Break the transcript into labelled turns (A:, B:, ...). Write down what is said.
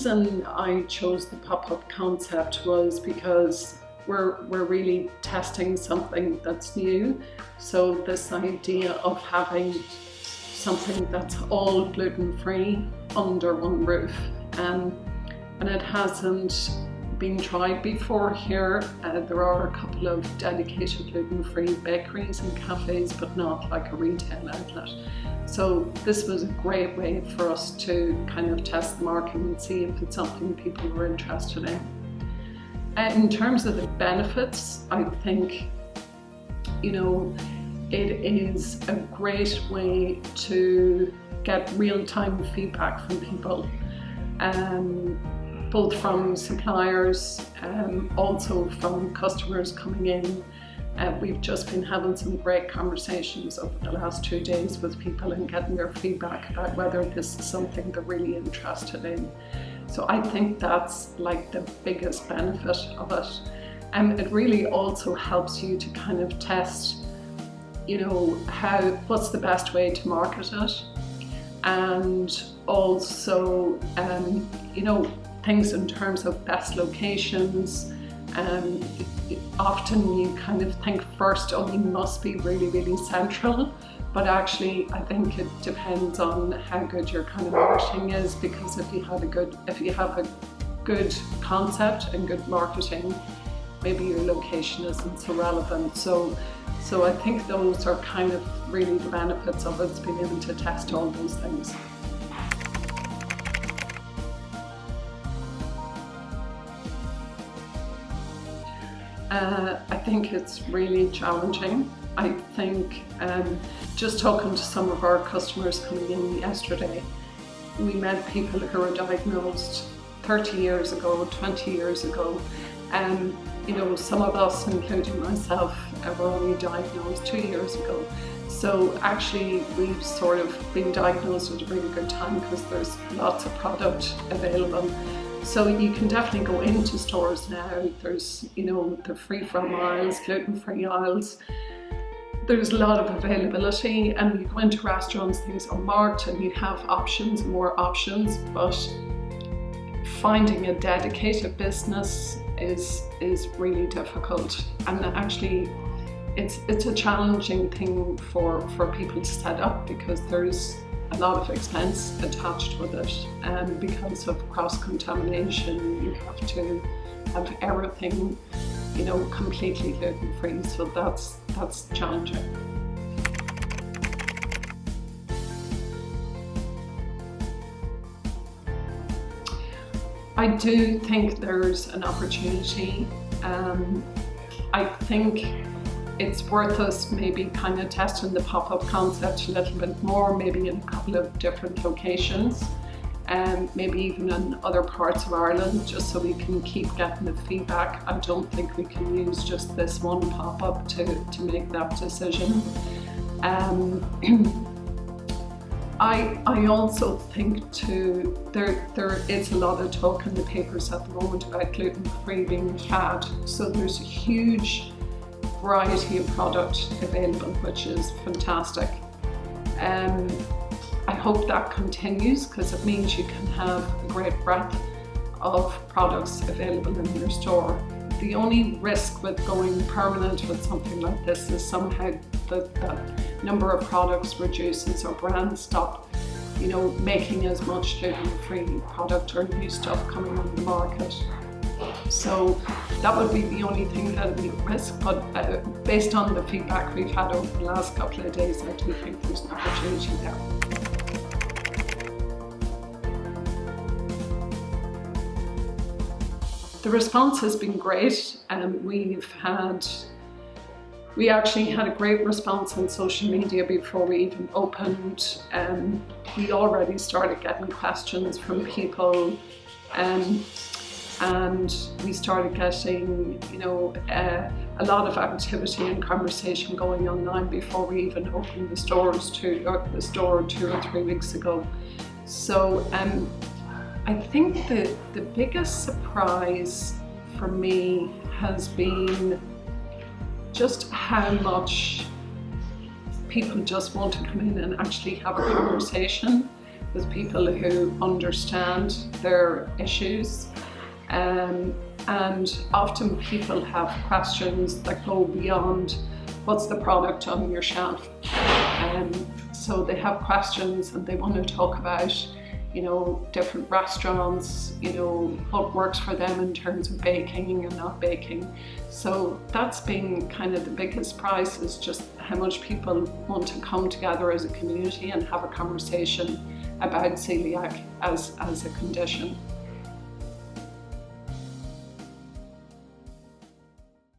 A: reason I chose the pop-up concept was because we're really testing something that's new. So this idea of having something that's all gluten-free under one roof, and it hasn't been tried before here. There are a couple of dedicated gluten-free bakeries and cafes, but not like a retail outlet. So this was a great way for us to kind of test the market and see if it's something people were interested in. In terms of the benefits, I think, you know, it is a great way to get real-time feedback from people, both from suppliers, also from customers coming in. We've just been having some great conversations over the last 2 days with people and getting their feedback about whether this is something they're really interested in. So I think that's like the biggest benefit of it. It really also helps you to kind of test, you know, what's the best way to market it, and also, you know, things in terms of best locations. Often you kind of think first, oh, you must be really, really central, but actually I think it depends on how good your kind of marketing is, because if you have a good concept and good marketing, maybe your location isn't so relevant. So I think those are kind of really the benefits of it, being able to test all those things. I think it's really challenging. I think just talking to some of our customers coming in yesterday, we met people who were diagnosed 30 years ago, 20 years ago. You know, some of us, including myself, were only diagnosed 2 years ago. So actually we've sort of been diagnosed at a really good time because there's lots of product available. So you can definitely go into stores now. There's, you know, the free-from aisles, gluten-free aisles. There's a lot of availability, and you go into restaurants, things are marked and you have options, more options, but finding a dedicated business is really difficult. And actually it's a challenging thing for people to set up, because there's a lot of expense attached with it, and because of cross-contamination you have to have everything, you know, completely gluten-free. So that's challenging. I do think there's an opportunity. I think it's worth us maybe kind of testing the pop-up concept a little bit more, maybe in a couple of different locations, and maybe even in other parts of Ireland, just so we can keep getting the feedback. I don't think we can use just this one pop-up to make that decision. I also think too, there is a lot of talk in the papers at the moment about gluten-free being fad. So there's a huge variety of product available, which is fantastic. I hope that continues, because it means you can have a great breadth of products available in your store. The only risk with going permanent with something like this is somehow that number of products reduces, or brands stop, you know, making as much gluten-free product or new stuff coming on the market. So that would be the only thing that would be a risk, but based on the feedback we've had over the last couple of days, I do think there's an opportunity there. The response has been great, and we actually had a great response on social media before we even opened. We already started getting questions from people, and we started getting, you know, a lot of activity and conversation going online before we even opened the store 2 or 3 weeks ago. So I think the biggest surprise for me has been just how much people just want to come in and actually have a conversation. with people who understand their issues. And often people have questions that go beyond what's the product on your shelf. So they have questions and they want to talk about, different restaurants, what works for them in terms of baking and not baking. So that's been kind of the biggest prize, is just how much people want to come together as a community and have a conversation about celiac as a condition.